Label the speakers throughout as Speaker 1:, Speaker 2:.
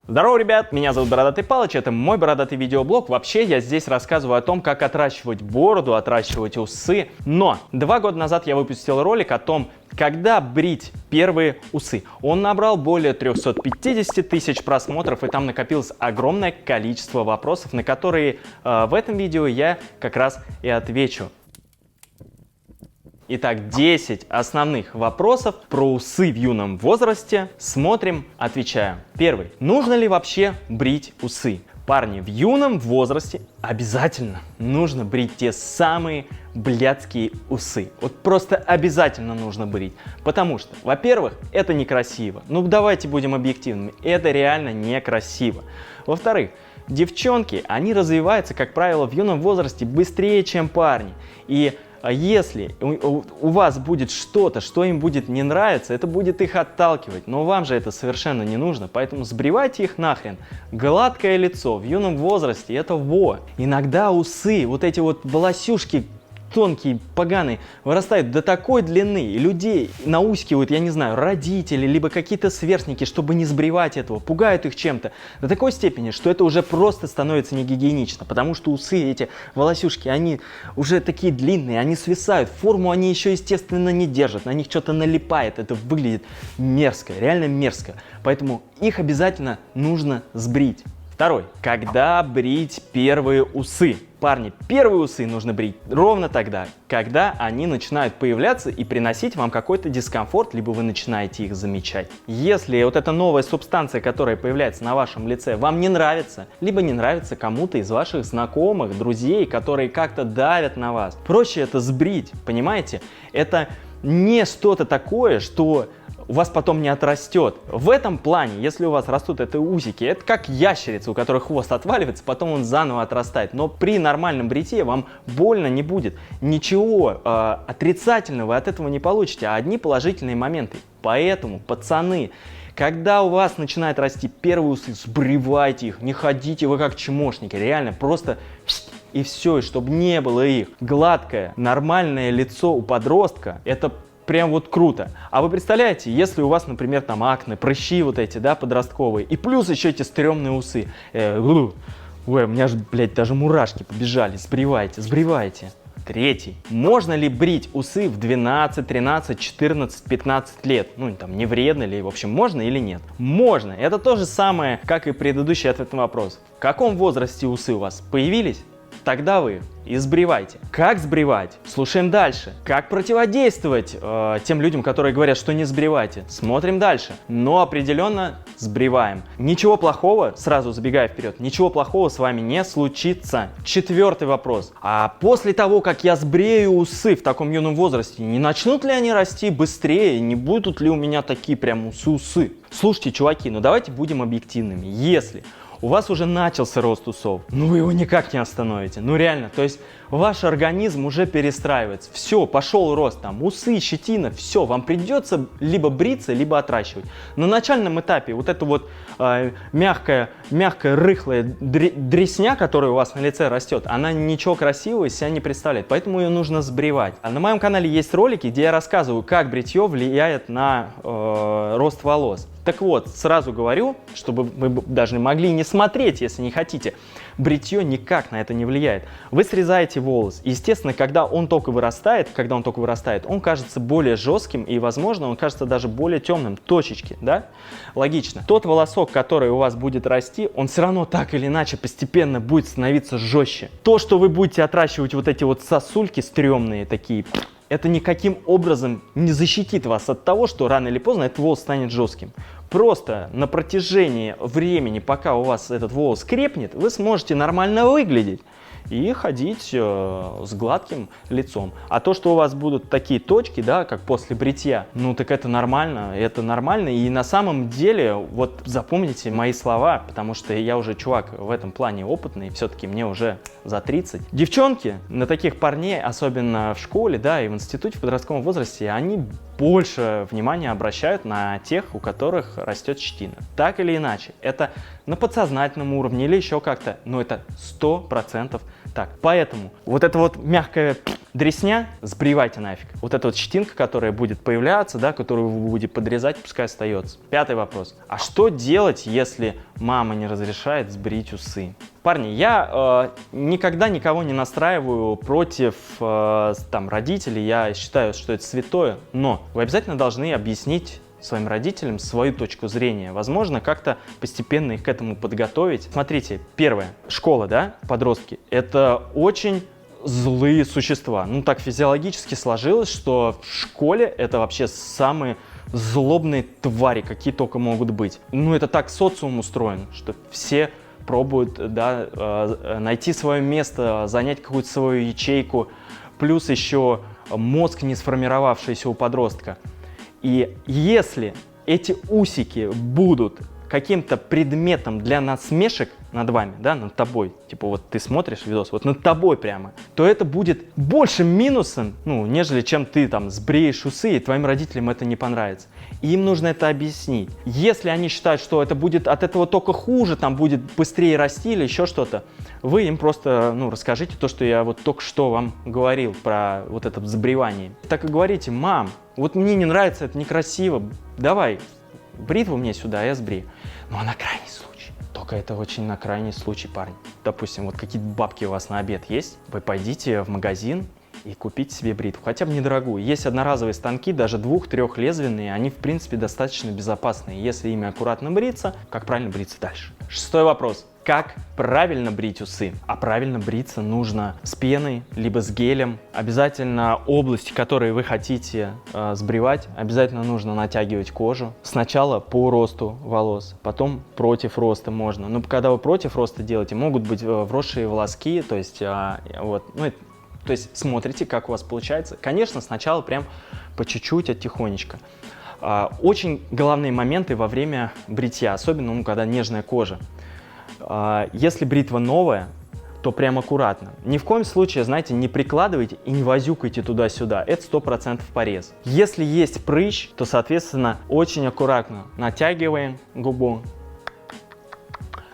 Speaker 1: Здорово, ребят! Меня зовут Бородатый Палыч, это мой бородатый видеоблог. Вообще, я здесь рассказываю о том, как отращивать бороду, отращивать усы. Но 2 года назад я выпустил ролик о том, когда брить первые усы. Он набрал более 350 тысяч просмотров, и там накопилось огромное количество вопросов, на которые в этом видео я как раз и отвечу. Итак, 10 основных вопросов про усы в юном возрасте. Смотрим, отвечаем. Первый. Нужно ли вообще брить усы? Парни, в юном возрасте обязательно нужно брить те самые блядские усы. Вот просто обязательно нужно брить. Потому что, во-первых, это некрасиво. Ну, давайте будем объективными. Это реально некрасиво. Во-вторых, девчонки, они развиваются, как правило, в юном возрасте быстрее, чем парни. И если у вас будет что-то, что им будет не нравиться, это будет их отталкивать. Но вам же это совершенно не нужно, поэтому сбривайте их нахрен. Гладкое лицо в юном возрасте – это во. Иногда усы, вот эти вот волосюшки тонкие, поганые, вырастают до такой длины, и людей наускивают, я не знаю, родители, либо какие-то сверстники, чтобы не сбривать этого, пугают их чем-то до такой степени, что это уже просто становится негигиенично, потому что усы, эти волосюшки, они уже такие длинные, они свисают, форму они еще, естественно, не держат, на них что-то налипает, это выглядит мерзко, реально мерзко, поэтому их обязательно нужно сбрить. Второй. Когда брить первые усы? Парни, первые усы нужно брить ровно тогда, когда они начинают появляться и приносить вам какой-то дискомфорт, либо вы начинаете их замечать. Если вот эта новая субстанция, которая появляется на вашем лице, вам не нравится, либо не нравится кому-то из ваших знакомых, друзей, которые как-то давят на вас, проще это сбрить, понимаете? Это не что-то такое, что у вас потом не отрастет. В этом плане, если у вас растут это усики, это как ящерицы, у которых хвост отваливается, потом он заново отрастает. Но при нормальном бритье вам больно не будет. Ничего отрицательного от этого не получите, а одни положительные моменты. Поэтому, пацаны, когда у вас начинают расти первые усы, сбривайте их, не ходите вы как чмошники, реально просто и все, и чтобы не было их. Гладкое, нормальное лицо у подростка, это прям вот круто. А вы представляете, если у вас, например, там акне, прыщи вот эти, да, подростковые, и плюс еще эти стрёмные усы. Ой, у меня же, блядь, даже мурашки побежали. Сбривайте, сбривайте. Третий. Можно ли брить усы в 12, 13, 14, 15 лет? Ну, там, не вредно ли? В общем, можно или нет? Можно. Это то же самое, как и предыдущий ответ на вопрос. В каком возрасте усы у вас появились? Тогда вы и сбривайте. Как сбривать? Слушаем дальше. Как противодействовать тем людям, которые говорят, что не сбривайте? Смотрим дальше. Но определенно сбриваем. Ничего плохого, сразу забегая вперед, ничего плохого с вами не случится. Четвертый вопрос. А после того, как я сбрею усы в таком юном возрасте, не начнут ли они расти быстрее? Не будут ли у меня такие прям усы-усы? Слушайте, чуваки, ну давайте будем объективными. Если у вас уже начался рост усов, ну вы его никак не остановите, ну реально, то есть ваш организм уже перестраивается, все, пошел рост, там, усы, щетина, все, вам придется либо бриться, либо отращивать. На начальном этапе вот эта вот мягкая, рыхлая дресня, которая у вас на лице растет, она ничего красивого из себя не представляет, поэтому ее нужно сбривать. А на моем канале есть ролики, где я рассказываю, как бритье влияет на рост волос. Так вот, сразу говорю, чтобы вы даже могли не смотреть, если не хотите. Бритье никак на это не влияет. Вы срезаете волос. Естественно, когда он только вырастает, он кажется более жестким и, возможно, он кажется даже более темным. Точечки, да? Логично. Тот волосок, который у вас будет расти, он все равно так или иначе постепенно будет становиться жестче. То, что вы будете отращивать вот эти вот сосульки стрёмные такие, это никаким образом не защитит вас от того, что рано или поздно этот волос станет жестким. Просто на протяжении времени, пока у вас этот волос крепнет, вы сможете нормально выглядеть и ходить с гладким лицом. А то, что у вас будут такие точки, да, как после бритья, ну так это нормально, и на самом деле, вот запомните мои слова, потому что я уже чувак в этом плане опытный, все-таки мне уже за 30. Девчонки на таких парней, особенно в школе, да, и в институте в подростковом возрасте, они больше внимания обращают на тех, у которых растет щетина. Так или иначе, это на подсознательном уровне или еще как-то, но это 100% так. Поэтому вот эта вот мягкая дресня сбривайте нафиг. Вот эта вот щетинка, которая будет появляться, да, которую вы будете подрезать, пускай остается. Пятый вопрос. А что делать, если мама не разрешает сбрить усы? Парни, я никогда никого не настраиваю против там, родителей. Я считаю, что это святое. Но вы обязательно должны объяснить своим родителям свою точку зрения. Возможно, как-то постепенно их к этому подготовить. Смотрите, первое. Школа, да, подростки. Это очень злые существа. Ну, так физиологически сложилось, что в школе это вообще самые злобные твари, какие только могут быть. Ну, это так социум устроен, что все пробуют, да, найти свое место, занять какую-то свою ячейку. Плюс еще мозг не сформировавшийся у подростка. И если эти усики будут каким-то предметом для насмешек над вами, да, над тобой, типа вот ты смотришь видос, вот над тобой прямо, то это будет большим минусом, ну, нежели чем ты там сбреешь усы, и твоим родителям это не понравится. И им нужно это объяснить. Если они считают, что это будет от этого только хуже, там будет быстрее расти или еще что-то, вы им просто, ну, расскажите то, что я вот только что вам говорил про вот это взбривание. Так и говорите: мам, вот мне не нравится, это некрасиво, давай, бритву мне сюда, я сбрию. Но на крайний случай. Только это очень на крайний случай, парни. Допустим, вот какие-то бабки у вас на обед есть, вы пойдите в магазин и купите себе бритву, хотя бы недорогую. Есть одноразовые станки, даже 2-3-лезвенные, они в принципе достаточно безопасные. Если ими аккуратно бриться, как правильно бриться дальше? Шестой вопрос. Как правильно брить усы? А правильно бриться нужно с пеной, либо с гелем. Обязательно области, которые вы хотите сбривать, обязательно нужно натягивать кожу. Сначала по росту волос, потом против роста можно. Но когда вы против роста делаете, могут быть вросшие волоски, то есть, вот, ну, то есть смотрите, как у вас получается. Конечно, сначала прям по чуть-чуть, оттихонечко. Очень главные моменты во время бритья, особенно, ну, когда нежная кожа. Если бритва новая, то прям аккуратно. Ни в коем случае, знаете, не прикладывайте и не возюкайте туда-сюда. Это 100% порез. Если есть прыщ, то, соответственно, очень аккуратно натягиваем губу.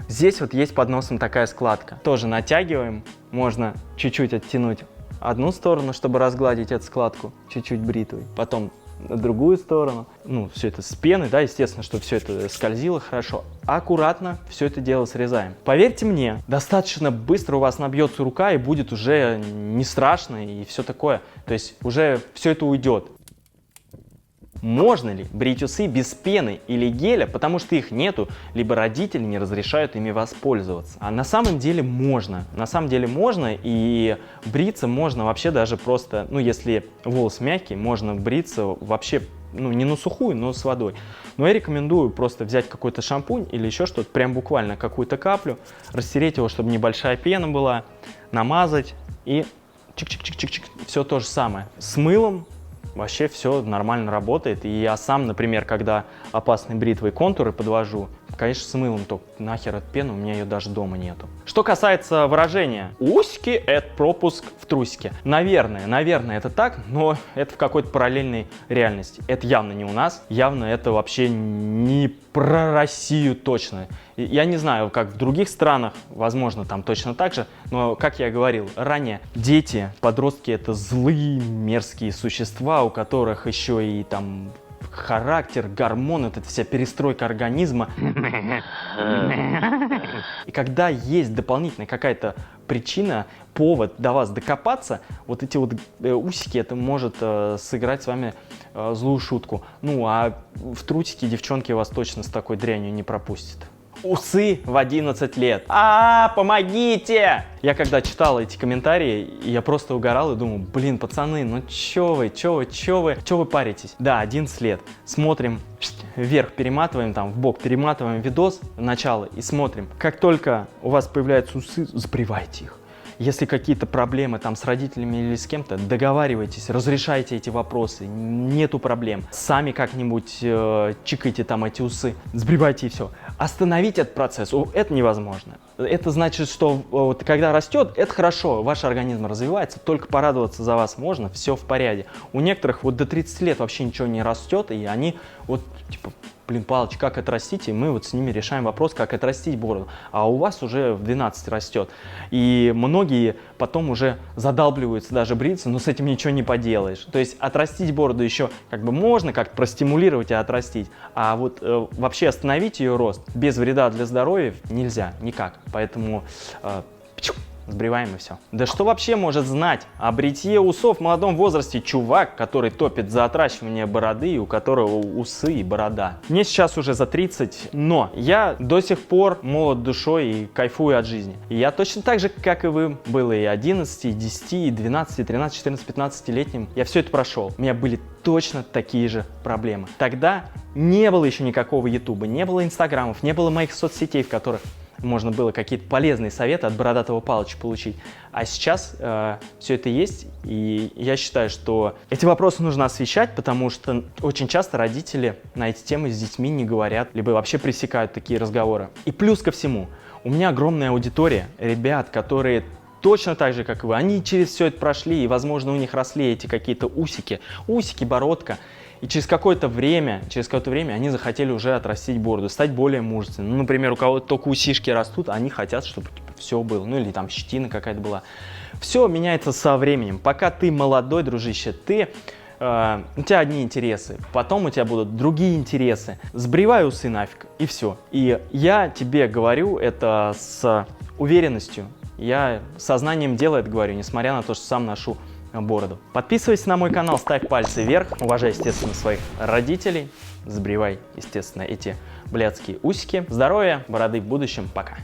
Speaker 1: Здесь вот есть под носом такая складка. Тоже натягиваем. Можно чуть-чуть оттянуть одну сторону, чтобы разгладить эту складку чуть-чуть бритвой. Потом на другую сторону. Ну, все это с пеной, да, естественно, что все это скользило хорошо. Аккуратно все это дело срезаем. Поверьте мне, достаточно быстро у вас набьется рука и будет уже не страшно и все такое. То есть уже все это уйдет. Можно ли брить усы без пены или геля, потому что их нету, либо родители не разрешают ими воспользоваться? А на самом деле можно. На самом деле можно, и бриться можно вообще даже просто, ну, если волос мягкий, можно бриться вообще, ну, не на сухую, но с водой. Но я рекомендую просто взять какой-то шампунь или еще что-то, прям буквально какую-то каплю, растереть его, чтобы небольшая пена была, намазать и чик-чик-чик-чик-чик. Все то же самое. С мылом вообще все нормально работает. И я сам, например, когда опасной бритвой контуры подвожу, конечно, с мылом, то нахер от пены, у меня ее даже дома нету. Что касается выражения «усики» — это пропуск в трусики. Наверное, это так, но это в какой-то параллельной реальности. Это явно не у нас, явно это вообще не про Россию точно. Я не знаю, как в других странах, возможно, там точно так же, но, как я говорил ранее, дети, подростки — это злые, мерзкие существа, у которых еще и там характер, гормоны, вот эта вся перестройка организма. И когда есть дополнительная какая-то причина, повод до вас докопаться, вот эти вот усики, это может сыграть с вами злую шутку. Ну, а в трусики девчонки вас точно с такой дрянью не пропустят. Усы в 11 лет. Помогите! Я когда читал эти комментарии, я просто угорал и думал: блин, пацаны, ну чё вы паритесь? Да, 11 лет. Смотрим вверх, перематываем, там, в бок перематываем видос, начало, и смотрим. Как только у вас появляются усы, сбривайте их. Если какие-то проблемы там с родителями или с кем-то, договаривайтесь, разрешайте эти вопросы, нету проблем. Сами как-нибудь чикайте там эти усы, сбривайте и все. Остановить этот процесс, это невозможно. Это значит, что вот, когда растет, это хорошо, ваш организм развивается, только порадоваться за вас можно, все в порядке. У некоторых вот до 30 лет вообще ничего не растет, и они вот типа блин, Палыч, как отрастить? И мы вот с ними решаем вопрос, как отрастить бороду. А у вас уже в 12 растет. И многие потом уже задалбливаются даже бриться, но с этим ничего не поделаешь. То есть отрастить бороду еще как бы можно как-то простимулировать и отрастить, а вот вообще остановить ее рост без вреда для здоровья нельзя никак. Поэтому сбриваем и все. Да что вообще может знать о бритье усов в молодом возрасте чувак, который топит за отращивание бороды и у которого усы и борода? Мне сейчас уже за 30, но я до сих пор молод душой и кайфую от жизни. И я точно так же, как и вы, был и 11, и 10, и 12, и 13, 14, 15-летним. Я все это прошел. У меня были точно такие же проблемы. Тогда не было еще никакого ютуба, не было инстаграмов, не было моих соцсетей, в которых можно было какие-то полезные советы от Бородатого Палыча получить. А сейчас все это есть, и я считаю, что эти вопросы нужно освещать, потому что очень часто родители на эти темы с детьми не говорят, либо вообще пресекают такие разговоры. И плюс ко всему, у меня огромная аудитория ребят, которые точно так же, как и вы, они через все это прошли, и, возможно, у них росли эти какие-то усики, бородка. И через какое-то время они захотели уже отрастить бороду, стать более мужественными. Ну, например, у кого-то только усишки растут, они хотят, чтобы все было. Ну, или там щетина какая-то была. Все меняется со временем. Пока ты молодой, дружище, у тебя одни интересы, потом у тебя будут другие интересы. Сбривай усы нафиг, и все. И я тебе говорю это с уверенностью. Я сознанием дела это говорю, несмотря на то, что сам ношу бороду. Подписывайся на мой канал, ставь пальцы вверх, уважай, естественно, своих родителей, сбривай, естественно, эти блядские усики. Здоровья, бороды в будущем, пока.